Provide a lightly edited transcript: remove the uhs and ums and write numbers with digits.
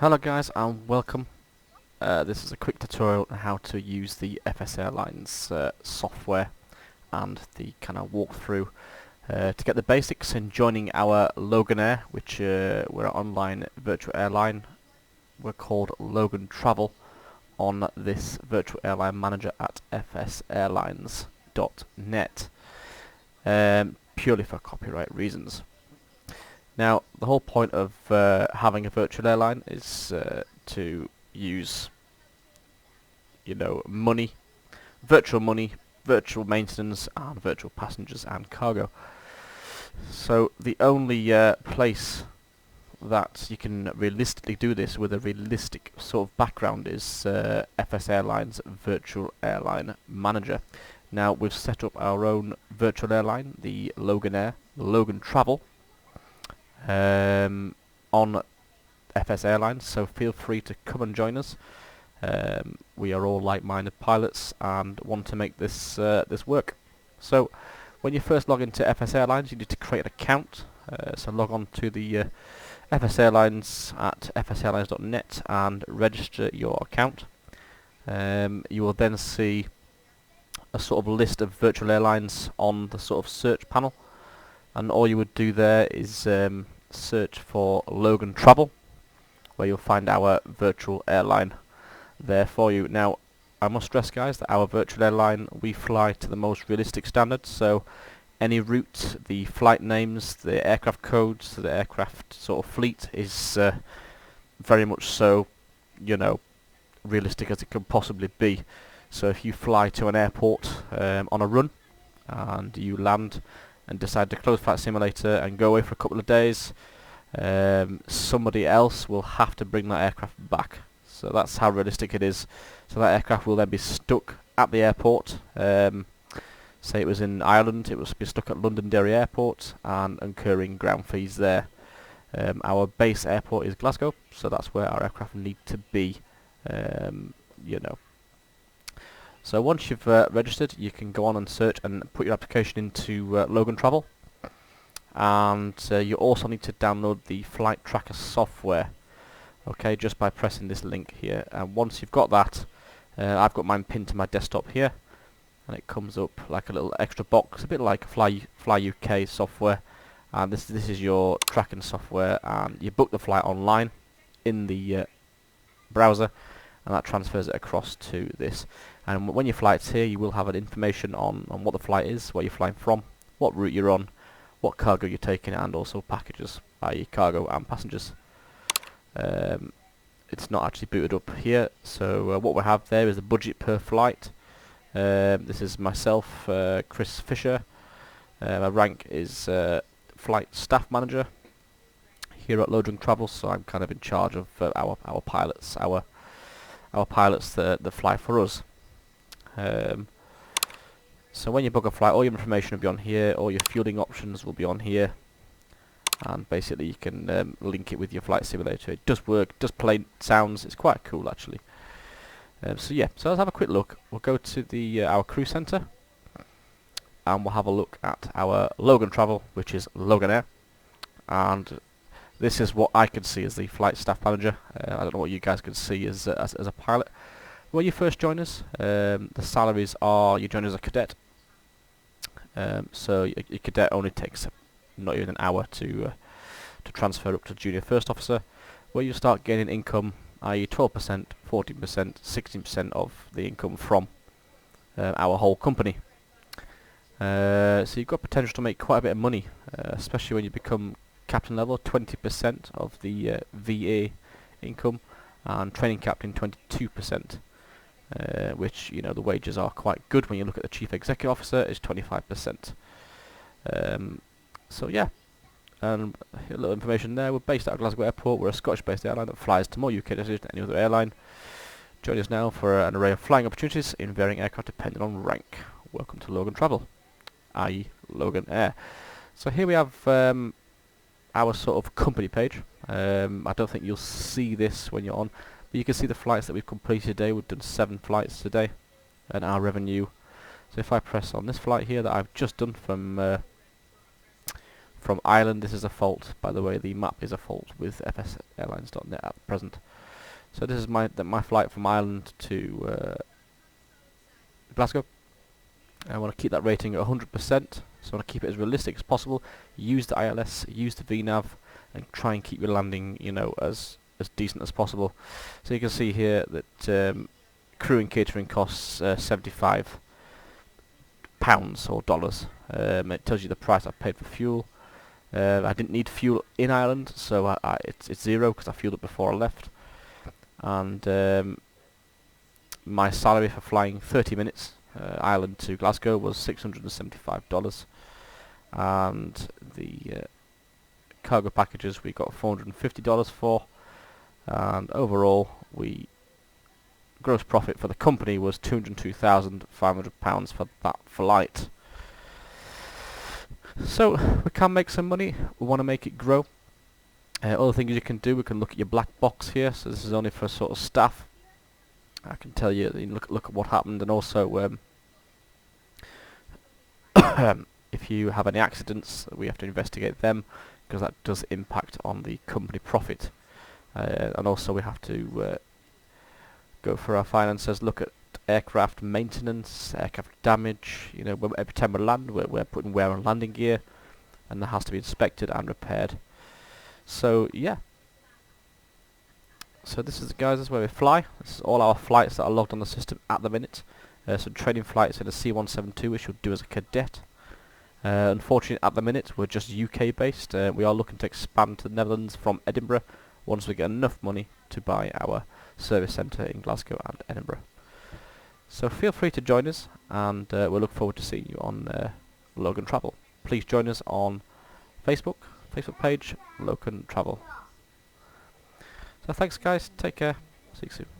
Hello guys and welcome. This is a quick tutorial on how to use the FS Airlines software and the kind of walkthrough to get the basics in joining our Loganair, which we're an online virtual airline. We're called Logan Travel on this virtual airline manager at fsairlines.net, purely for copyright reasons. Now, the whole point of having a virtual airline is to use, money, virtual maintenance, and virtual passengers and cargo. So the only place that you can realistically do this with a realistic sort of background is FS Airlines Virtual Airline Manager. Now, we've set up our own virtual airline, the Loganair, Logan Travel, on FS Airlines, so feel free to come and join us. We are all like-minded pilots and want to make this work. So when you first log into FS Airlines, you need to create an account. So log on to the FS Airlines at fsairlines.net and register your account. You will then see a sort of list of virtual airlines on the sort of search panel, and all you would do there is search for Logan Travel, where you'll find our virtual airline there for you. Now, I must stress, guys, that our virtual airline, we fly to the most realistic standards, so any route, the flight names, the aircraft codes, the aircraft sort of fleet is very much so, realistic as it could possibly be. So if you fly to an airport on a run and you land and decide to close Flight Simulator and go away for a couple of days, somebody else will have to bring that aircraft back. So that's how realistic it is. So that aircraft will then be stuck at the airport. Say it was in Ireland, it will be stuck at Londonderry Airport and incurring ground fees there. Our base airport is Glasgow, so that's where our aircraft need to be. So once you've registered, you can go on and search and put your application into Logan Travel, and you also need to download the flight tracker software, okay, just by pressing this link here. And once you've got that, I've got mine pinned to my desktop here, and it comes up like a little extra box, a bit like Fly UK software, and this is your tracking software, and you book the flight online in the browser, and that transfers it across to this. And when your flight's here, you will have an information on what the flight is, where you're flying from, what route you're on, what cargo you're taking, and also packages, i.e. cargo and passengers. It's not actually booted up here, so what we have there is the budget per flight. This is myself, Chris Fisher. My rank is flight staff manager here at Logan Travel, so I'm kind of in charge of our pilots, our pilots that fly for us. So when you book a flight, all your information will be on here, all your fueling options will be on here, and basically you can link it with your flight simulator. It does work, does play sounds, it's quite cool actually. So let's have a quick look. We'll go to the our crew center, and we'll have a look at our Logan Travel, which is Loganair, and this is what I can see as the flight staff manager. I don't know what you guys can see as a pilot. When you first join us, the salaries are, you join as a cadet, so your cadet only takes not even an hour to transfer up to junior first officer, where you start gaining income, i.e. 12%, 14%, 16% of the income from our whole company. So you've got potential to make quite a bit of money, especially when you become captain level, 20% of the VA income, and training captain 22%. Which, the wages are quite good. When you look at the chief executive officer, is 25%. So yeah, and a little information there. We're based out of Glasgow Airport. We're a Scottish-based airline that flies to more UK destinations than any other airline. Join us now for an array of flying opportunities in varying aircraft depending on rank. Welcome to Logan Travel, i.e. Loganair. So here we have our sort of company page. I don't think you'll see this when you're on, but you can see the flights that we've completed today. We've done 7 flights today, and our revenue. So if I press on this flight here that I've just done from From Ireland, this is a fault. By the way, the map is a fault with fsairlines.net at present. So this is my flight from Ireland to Glasgow. I want to keep that rating at 100%, so I want to keep it as realistic as possible. Use the ILS, use the VNAV, and try and keep your landing, you know, as decent as possible. So you can see here that crew and catering costs £75 or dollars. It tells you the price I paid for fuel. I didn't need fuel in Ireland, so it's zero because I fueled it before I left. And my salary for flying 30 minutes Ireland to Glasgow was $675, and the cargo packages we got $450 for, and overall gross profit for the company was £202,500 for that flight. So we can make some money. We want to make it grow. Other things you can do, we can look at your black box here. So this is only for sort of staff. I can tell you, look at what happened, and also if you have any accidents, we have to investigate them, because that does impact on the company profit. And also we have to go for our finances, look at aircraft maintenance, aircraft damage. You know, every time we land, we're putting wear on landing gear, and that has to be inspected and repaired. So yeah. So this is, guys, this is where we fly. This is all our flights that are logged on the system at the minute. Some training flights in a C-172, which you'll do as a cadet. Unfortunately, at the minute, we're just UK based. We are looking to expand to the Netherlands from Edinburgh once we get enough money to buy our service centre in Glasgow and Edinburgh. So feel free to join us, and we'll look forward to seeing you on Logan Travel. Please join us on Facebook page, Logan Travel. So thanks, guys. Take care. See you soon.